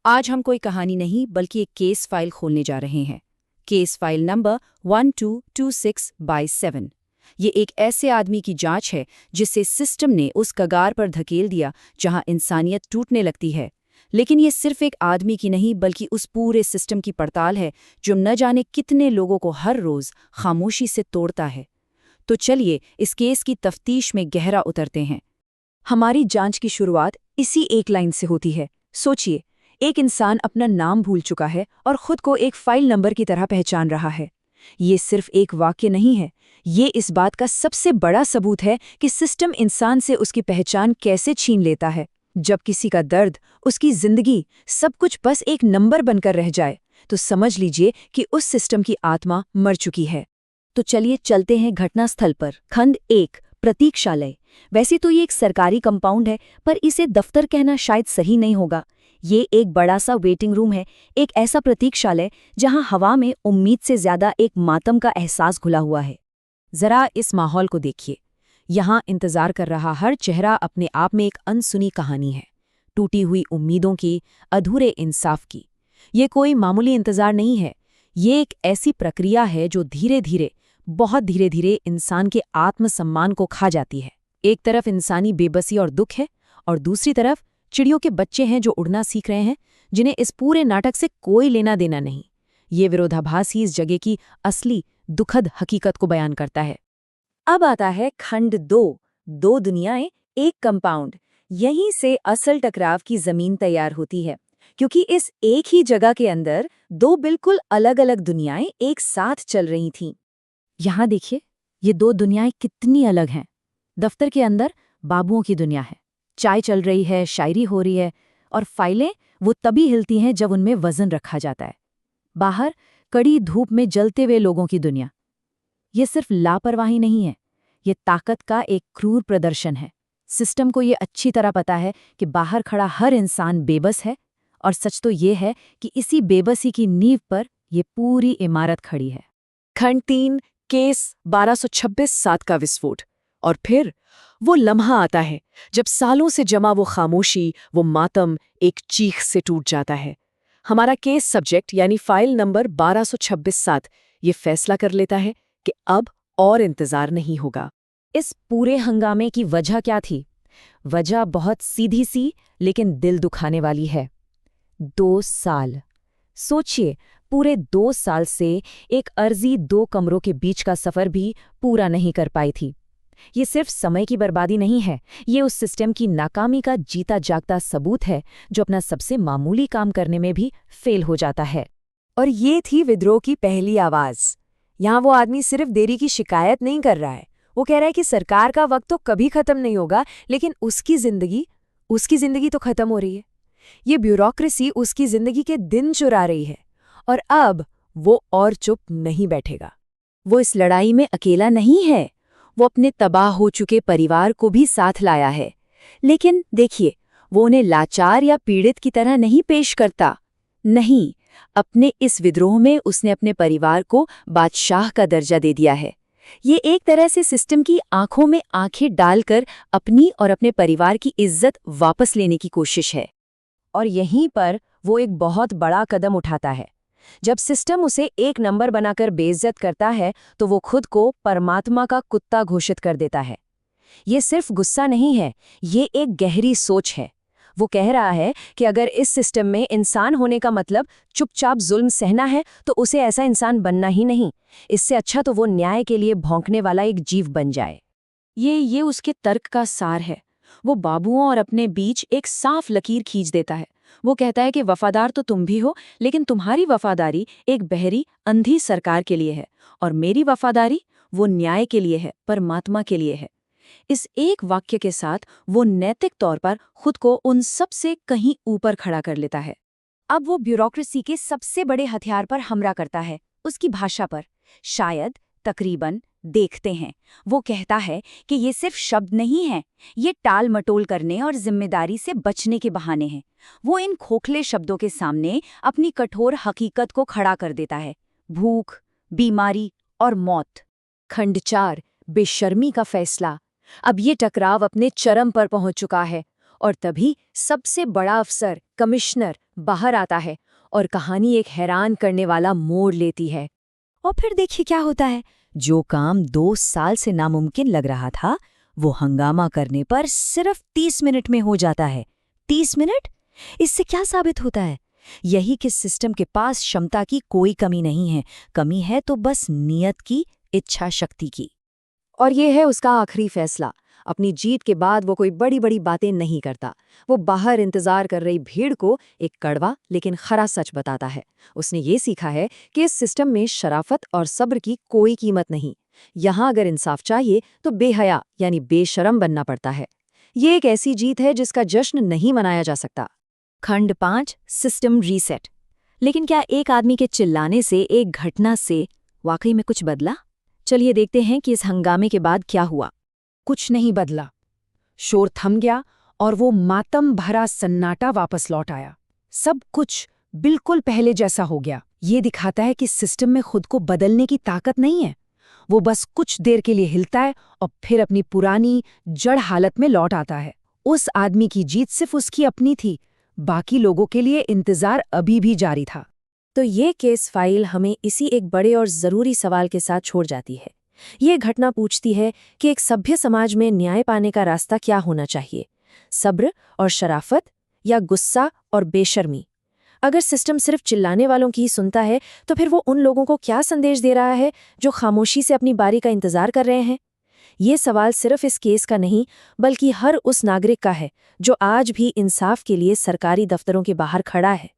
आज हम कोई कहानी नहीं बल्कि एक केस फाइल खोलने जा रहे हैं। Case file number 1226/7। ये एक ऐसे आदमी की जांच है जिसे सिस्टम ने उस कगार पर धकेल दिया जहां इंसानियत टूटने लगती है। लेकिन ये सिर्फ एक आदमी की नहीं बल्कि उस पूरे सिस्टम की पड़ताल है जो न जाने कितने लोगों को हर रोज खामोशी से तोड़ता है। तो चलिए इस केस की तफ्तीश में गहरा उतरते हैं। हमारी जांच की शुरुआत इसी एक लाइन से होती है। सोचिए, एक इंसान अपना नाम भूल चुका है और खुद को एक फाइल नंबर की तरह पहचान रहा है। ये सिर्फ एक वाक्य नहीं है, ये इस बात का सबसे बड़ा सबूत है कि सिस्टम इंसान से उसकी पहचान कैसे छीन लेता है। जब किसी का दर्द, उसकी जिंदगी, सब कुछ बस एक नंबर बनकर रह जाए, तो समझ लीजिए कि उस सिस्टम की आत्मा मर चुकी है। तो चलिए चलते हैं घटनास्थल पर। खंड 1, प्रतीक्षालय। वैसे तो ये एक सरकारी कंपाउंड है, पर इसे दफ्तर कहना शायद सही नहीं होगा। ये एक बड़ा सा वेटिंग रूम है, एक ऐसा प्रतीक्षालय जहां हवा में उम्मीद से ज्यादा एक मातम का एहसास घुला हुआ है। जरा इस माहौल को देखिए। यहाँ इंतजार कर रहा हर चेहरा अपने आप में एक अनसुनी कहानी है, टूटी हुई उम्मीदों की, अधूरे इंसाफ की। ये कोई मामूली इंतजार नहीं है, ये एक ऐसी प्रक्रिया है जो धीरे धीरे, बहुत धीरे धीरे इंसान के आत्मसम्मान को खा जाती है। एक तरफ इंसानी बेबसी और दुख है, और दूसरी तरफ चिड़ियों के बच्चे हैं जो उड़ना सीख रहे हैं, जिन्हें इस पूरे नाटक से कोई लेना देना नहीं। ये विरोधाभास ही इस जगह की असली दुखद हकीकत को बयान करता है। अब आता है खंड 2, दो दुनियाएं, एक कंपाउंड। यहीं से असल टकराव की जमीन तैयार होती है, क्योंकि इस एक ही जगह के अंदर दो बिल्कुल अलग अलग दुनियाएं एक साथ चल रही थीं। यहाँ देखिए, ये दो दुनियाएं कितनी अलग हैं। दफ्तर के अंदर बाबुओं की दुनिया है, चाय चल रही है, शायरी हो रही है, और फाइलें वो तभी हिलती हैं जब उनमें वजन रखा जाता है। बाहर कड़ी धूप में जलते हुए लोगों की दुनिया। ये सिर्फ लापरवाही नहीं है, ये ताकत का एक क्रूर प्रदर्शन है। सिस्टम को ये अच्छी तरह पता है कि बाहर खड़ा हर इंसान बेबस है, और सच तो ये है कि इसी बेबसी की नींव पर ये पूरी इमारत खड़ी है। खंड 3, केस 1226/7 का विस्फोट। और फिर वो लम्हा आता है जब सालों से जमा वो खामोशी, वो मातम एक चीख से टूट जाता है। हमारा केस सब्जेक्ट यानी फाइल नंबर 1226/7 ये फैसला कर लेता है कि अब और इंतजार नहीं होगा। इस पूरे हंगामे की वजह क्या थी? वजह बहुत सीधी सी लेकिन दिल दुखाने वाली है। 2 साल। सोचिए, पूरे 2 साल से एक अर्जी 2 कमरों के बीच का सफर भी पूरा नहीं कर पाई थी। ये सिर्फ समय की बर्बादी नहीं है, ये उस सिस्टम की नाकामी का जीता जागता सबूत है जो अपना सबसे मामूली काम करने में भी फेल हो जाता है। और ये थी विद्रोह की पहली आवाज। यहाँ वो आदमी सिर्फ देरी की शिकायत नहीं कर रहा है, वो कह रहा है कि सरकार का वक्त तो कभी खत्म नहीं होगा, लेकिन उसकी जिंदगी तो खत्म हो रही है। ये ब्यूरोक्रेसी उसकी जिंदगी के दिन चुरा रही है, और अब वो और चुप नहीं बैठेगा। वो इस लड़ाई में अकेला नहीं है, वो अपने तबाह हो चुके परिवार को भी साथ लाया है। लेकिन देखिए, वो उन्हें लाचार या पीड़ित की तरह नहीं पेश करता। नहीं, अपने इस विद्रोह में उसने अपने परिवार को बादशाह का दर्जा दे दिया है। ये एक तरह से सिस्टम की आंखों में आंखें डालकर अपनी और अपने परिवार की इज्जत वापस लेने की कोशिश है। और यहीं पर वो एक बहुत बड़ा कदम उठाता है। जब सिस्टम उसे एक नंबर बनाकर बेइज्जत करता है, तो वो खुद को परमात्मा का कुत्ता घोषित कर देता है। ये सिर्फ गुस्सा नहीं है, ये एक गहरी सोच है। वो कह रहा है कि अगर इस सिस्टम में इंसान होने का मतलब चुपचाप जुल्म सहना है, तो उसे ऐसा इंसान बनना ही नहीं। इससे अच्छा तो वो न्याय के लिए भौंकने वाला एक जीव बन जाए। ये उसके तर्क का सार है। वो बाबुओं और अपने बीच एक साफ लकीर खींच देता है। वो कहता है कि वफादार तो तुम भी हो, लेकिन तुम्हारी वफादारी एक बहरी, अंधी सरकार के लिए है, और मेरी वफादारी वो न्याय के लिए है, परमात्मा के लिए है। इस एक वाक्य के साथ वो नैतिक तौर पर खुद को उन सब से कहीं ऊपर खड़ा कर लेता है। अब वो ब्यूरोक्रेसी के सबसे बड़े हथियार पर हमला करता है, उसकी भाषा पर। शायद, तकरीबन, देखते हैं। वो कहता है कि ये सिर्फ शब्द नहीं है, ये टाल मटोल करने और जिम्मेदारी से बचने के बहाने हैं। वो इन खोखले शब्दों के सामने अपनी कठोर हकीकत को खड़ा कर देता है: भूख, बीमारी और मौत। खंड 4, बेशर्मी का फैसला। अब ये टकराव अपने चरम पर पहुंच चुका है। और तभी सबसे बड़ा अफसर, कमिश्नर, बाहर आता है और कहानी एक हैरान करने वाला मोड़ लेती है। और फिर देखिए क्या होता है। जो काम 2 साल से नामुमकिन लग रहा था, वो हंगामा करने पर सिर्फ 30 मिनट में हो जाता है। 30 मिनट? इससे क्या साबित होता है? यही कि सिस्टम के पास क्षमता की कोई कमी नहीं है। कमी है तो बस नियत की, इच्छा शक्ति की। और ये है उसका आखिरी फैसला। अपनी जीत के बाद वो कोई बड़ी बड़ी बातें नहीं करता। वो बाहर इंतजार कर रही भीड़ को एक कड़वा लेकिन खरा सच बताता है। उसने ये सीखा है कि इस सिस्टम में शराफत और सब्र की कोई कीमत नहीं। यहाँ अगर इंसाफ चाहिए तो बेहया यानी बेशरम बनना पड़ता है। ये एक ऐसी जीत है जिसका जश्न नहीं मनाया जा सकता। खंड 5 सिस्टम रीसेट। लेकिन क्या एक आदमी के चिल्लाने से, एक घटना से वाकई में कुछ बदला? चलिए देखते हैं कि इस हंगामे के बाद क्या हुआ। कुछ नहीं बदला। शोर थम गया और वो मातम भरा सन्नाटा वापस लौट आया। सब कुछ बिल्कुल पहले जैसा हो गया। ये दिखाता है कि सिस्टम में खुद को बदलने की ताकत नहीं है। वो बस कुछ देर के लिए हिलता है और फिर अपनी पुरानी जड़ हालत में लौट आता है। उस आदमी की जीत सिर्फ उसकी अपनी थी, बाकी लोगों के लिए इंतजार अभी भी जारी था। तो ये केस फाइल हमें इसी एक बड़े और ज़रूरी सवाल के साथ छोड़ जाती है। ये घटना पूछती है कि एक सभ्य समाज में न्याय पाने का रास्ता क्या होना चाहिए, सब्र और शराफत या गुस्सा और बेशर्मी? अगर सिस्टम सिर्फ चिल्लाने वालों की ही सुनता है तो फिर वो उन लोगों को क्या संदेश दे रहा है जो खामोशी से अपनी बारी का इंतजार कर रहे हैं? ये सवाल सिर्फ इस केस का नहीं बल्कि हर उस नागरिक का है जो आज भी इंसाफ के लिए सरकारी दफ्तरों के बाहर खड़ा है।